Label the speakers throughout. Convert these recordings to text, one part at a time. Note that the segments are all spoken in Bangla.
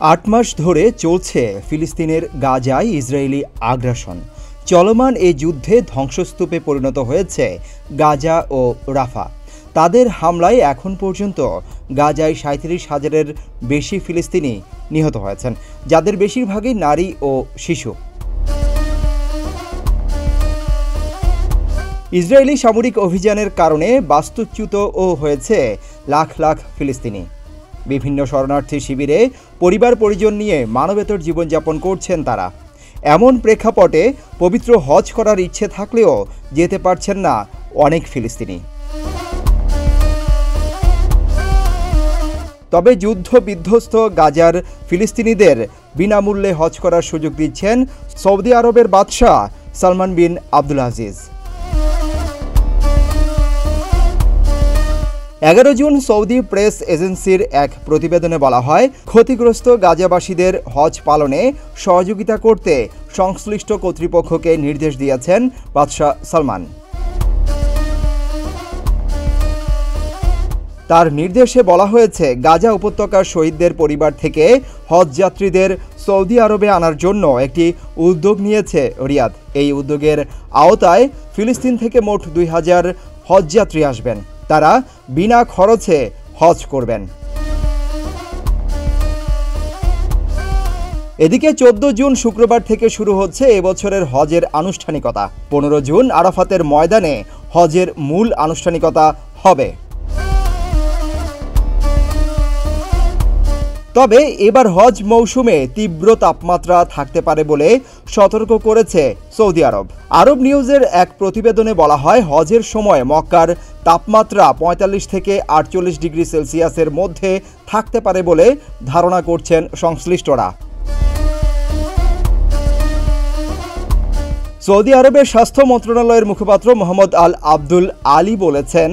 Speaker 1: ৮ মাস ধরে চলছে ফিলিস্তিনের গাজায় ইসরায়েলি আগ্রাসন। চলমান এই যুদ্ধে ধ্বংসস্তূপে পরিণত হয়েছে গাজা ও রাফা। তাদের হামলায় এখন পর্যন্ত গাজায় ৩৭,০০০-এর বেশি ফিলিস্তিনি নিহত হয়েছেন, যাদের বেশিরভাগই নারী ও শিশু। ইসরায়েলি সামরিক অভিযানের কারণে বাস্তুচ্যুতও হয়েছে লাখ লাখ ফিলিস্তিনি। বিভিন্ন শরণার্থী শিবিরে পরিবার পরিজন নিয়ে মানবেতর জীবনযাপন করছেন তারা। এমন প্রেক্ষাপটে পবিত্র হজ করার ইচ্ছে থাকলেও যেতে পারছেন না অনেক ফিলিস্তিনি। তবে যুদ্ধ বিধ্বস্ত গাজার ফিলিস্তিনিদের বিনামূল্যে হজ করার সুযোগ দিচ্ছেন সৌদি আরবের বাদশাহ সালমান বিন আব্দুল আজিজ। 11 জুন সৌদি প্রেস এজেন্সির এক প্রতিবেদনে বলা হয়, ক্ষতিগ্রস্ত গাজাবাসীদের হজ পালনে সহযোগিতা করতে সংশ্লিষ্ট কর্তৃপক্ষকে নির্দেশ দিয়েছেন বাদশাহ সালমান। তার নির্দেশে বলা হয়েছে, গাজা উপত্যকার শহীদদের পরিবার থেকে হজযাত্রীদের সৌদি আরবে আনার জন্য একটি উদ্যোগ নিয়েছে রিয়াদ। এই উদ্যোগের আওতায় ফিলিস্তিন থেকে মোট 2000 হজযাত্রী আসবেন। তারা বিনা খরচে হজ করবেন। এদিকে 14 জুন শুক্রবার থেকে শুরু হচ্ছে এবছরের হজের আনুষ্ঠানিকতা। 15 জুন আরাফাতের ময়দানে হজের মূল আনুষ্ঠানিকতা হবে। তবে এবার হজ মৌসুমে তীব্র তাপমাত্রা থাকতে পারে বলে সতর্ক করেছে সৌদি আরব। আরব নিউজের এক প্রতিবেদনে বলা হয়, হজের সময় মক্কার তাপমাত্রা 45 থেকে 48 ডিগ্রি সেলসিয়াসের মধ্যে থাকতে পারে বলে ধারণা করছেন সংশ্লিষ্টরা। সৌদি আরবের স্বাস্থ্য মন্ত্রণালয়ের মুখপাত্র মোহাম্মদ আল আব্দুল আলী বলেছেন,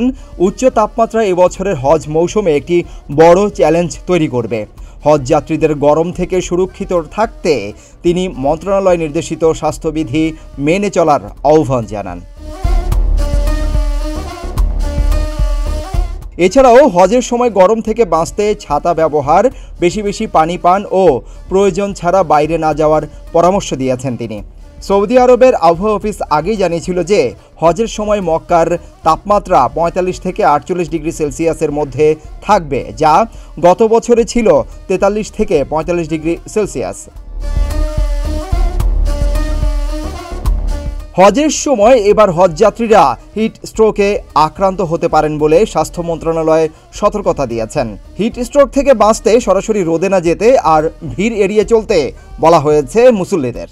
Speaker 1: উচ্চ তাপমাত্রা এবছরের হজ মৌসুমে একটি বড় চ্যালেঞ্জ তৈরি করবে। হজযাত্রীদের গরম থেকে সুরক্ষিত থাকতে তিনি মন্ত্রণালয় নির্দেশিত স্বাস্থ্যবিধি মেনে চলার আহ্বান জানান। এছাড়াও হজের সময় গরম থেকে বাঁচতে ছাতা ব্যবহার, বেশি বেশি পানি পান ও প্রয়োজন ছাড়া বাইরে না যাওয়ার পরামর্শ দিয়েছেন তিনি। সৌদি আরবের আবহাওয়া অফিস আগেই জানিয়েছিল যে হজের সময় মক্কার তাপমাত্রা 45 থেকে 48 ডিগ্রি সেলসিয়াসের মধ্যে থাকবে, যা গত বছরে ছিল 43 থেকে 45 ডিগ্রি সেলসিয়াস। হজের সময় এবার হজযাত্রীরা হিট স্ট্রোকে আক্রান্ত হতে পারেন বলে স্বাস্থ্য মন্ত্রণালয় সতর্কতা দিয়েছেন। হিট স্ট্রোক থেকে বাঁচতে সরাসরি রোদে না যেতে আর ভিড় এড়িয়ে চলতে বলা হয়েছে মুসল্লিদের।